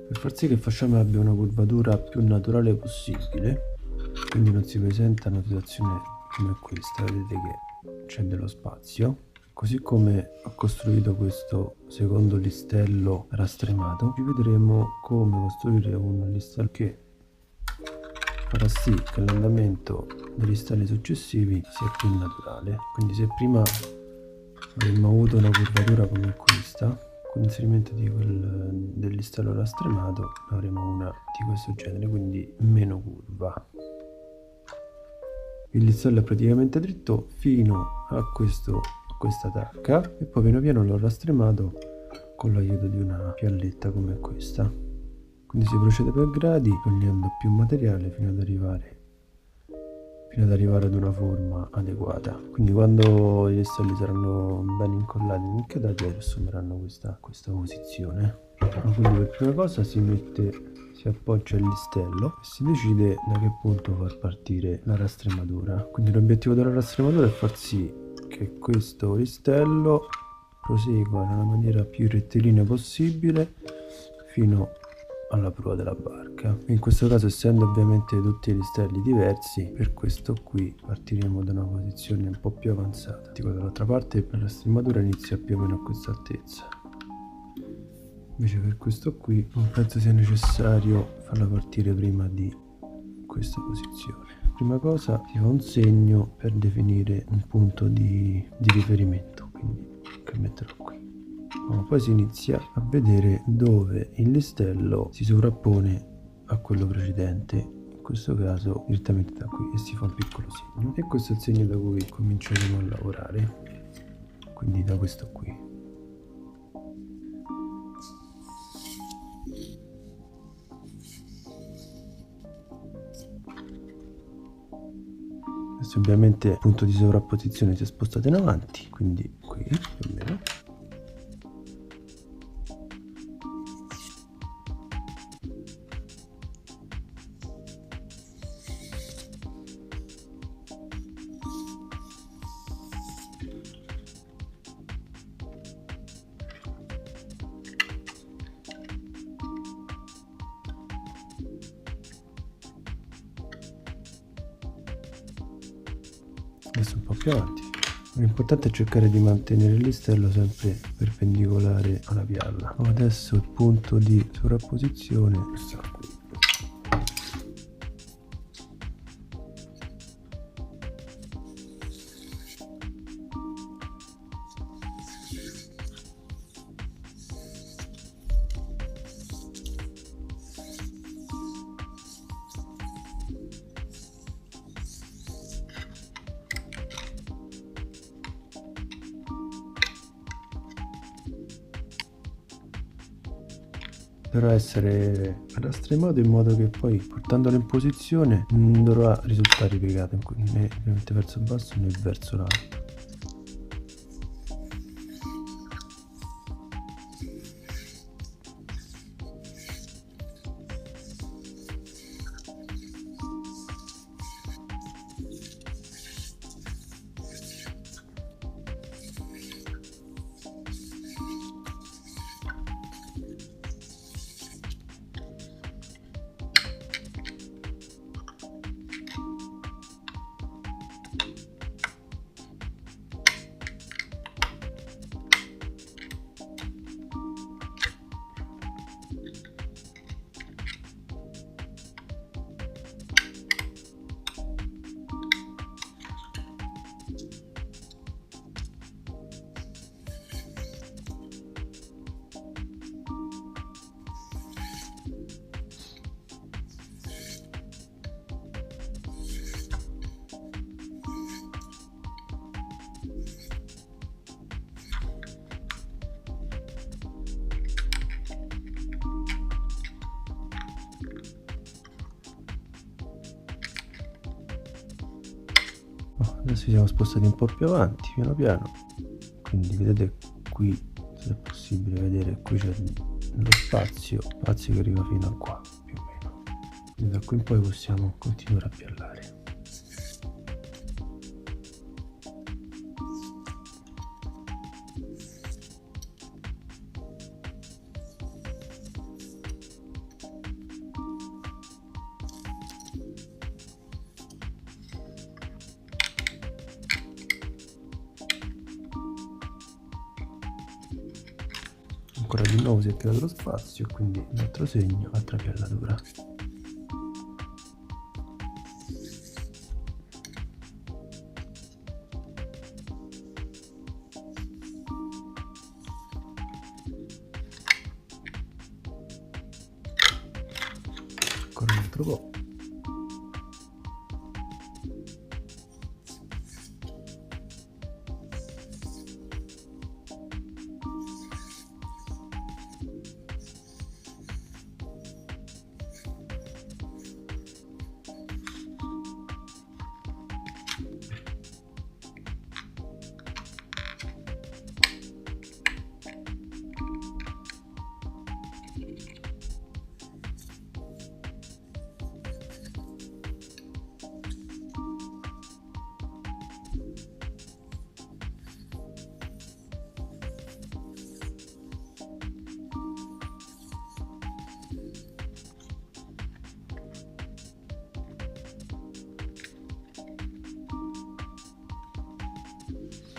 per far sì che il fasciame abbia una curvatura più naturale possibile, quindi non si presenta una situazione come questa. Vedete che c'è dello spazio. Così come ho costruito questo secondo listello rastremato, ci vedremo come costruire un listello che farà sì che l'andamento degli listelli successivi sia più naturale. Quindi se prima avremmo avuto una curvatura come questa, con l'inserimento del listello rastremato avremo una di questo genere, quindi meno curva. Il listello è praticamente dritto fino a questa tacca, e poi piano piano l'ho rastremato con l'aiuto di una pialletta come questa. Quindi si procede per gradi, togliendo più materiale fino ad arrivare ad una forma adeguata. Quindi quando i listelli saranno ben incollati e inchiodati, assumeranno questa posizione. Quindi per prima cosa si appoggia il listello e si decide da che punto far partire la rastrematura. Quindi l'obiettivo della rastrematura è far sì che questo listello prosegua nella maniera più rettilinea possibile fino alla prua della barca. In questo caso, essendo ovviamente tutti i listelli diversi, per questo qui partiremo da una posizione un po' più avanzata. Tipo dall'altra parte la rastrematura inizia più o meno a questa altezza. Invece per questo qui non penso sia necessario farla partire prima di questa posizione. Prima cosa si fa un segno per definire un punto di riferimento, quindi che metterò qui. Poi si inizia a vedere dove il listello si sovrappone a quello precedente, in questo caso direttamente da qui, e si fa un piccolo segno, e questo è il segno da cui cominceremo a lavorare, quindi da questo qui. Adesso ovviamente il punto di sovrapposizione si è spostato in avanti, quindi qui più o meno. Adesso un po' più avanti. L'importante è cercare di mantenere il listello sempre perpendicolare alla pialla. Adesso il punto di sovrapposizione sta qui. Dovrà essere rastremato in modo che poi, portandolo in posizione, non dovrà risultare ripiegato né verso il basso né verso l'alto. Adesso ci siamo spostati un po' più avanti, piano piano, quindi vedete qui, se è possibile vedere, qui c'è lo spazio che arriva fino a qua, più o meno. Quindi da qui in poi possiamo continuare a piallare. ancora di nuovo si è creato lo spazio e quindi un altro segno a trapiallatura. Ancora un altro po'.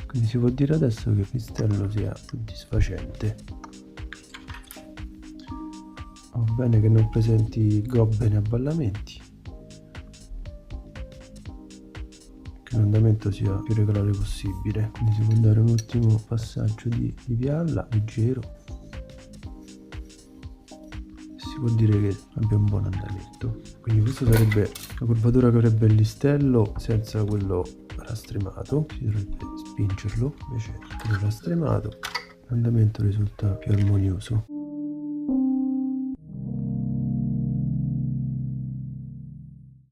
Quindi si può dire adesso che il pistello sia soddisfacente. Va bene che non presenti gobbe né avvallamenti, che l'andamento sia più regolare possibile. Quindi si può dare un ultimo passaggio di pialla leggero. Si può dire che abbia un buon andamento. Quindi questa sarebbe la curvatura che avrebbe il listello senza quello rastremato. Si dovrebbe spingerlo, invece quello rastremato l'andamento risulta più armonioso.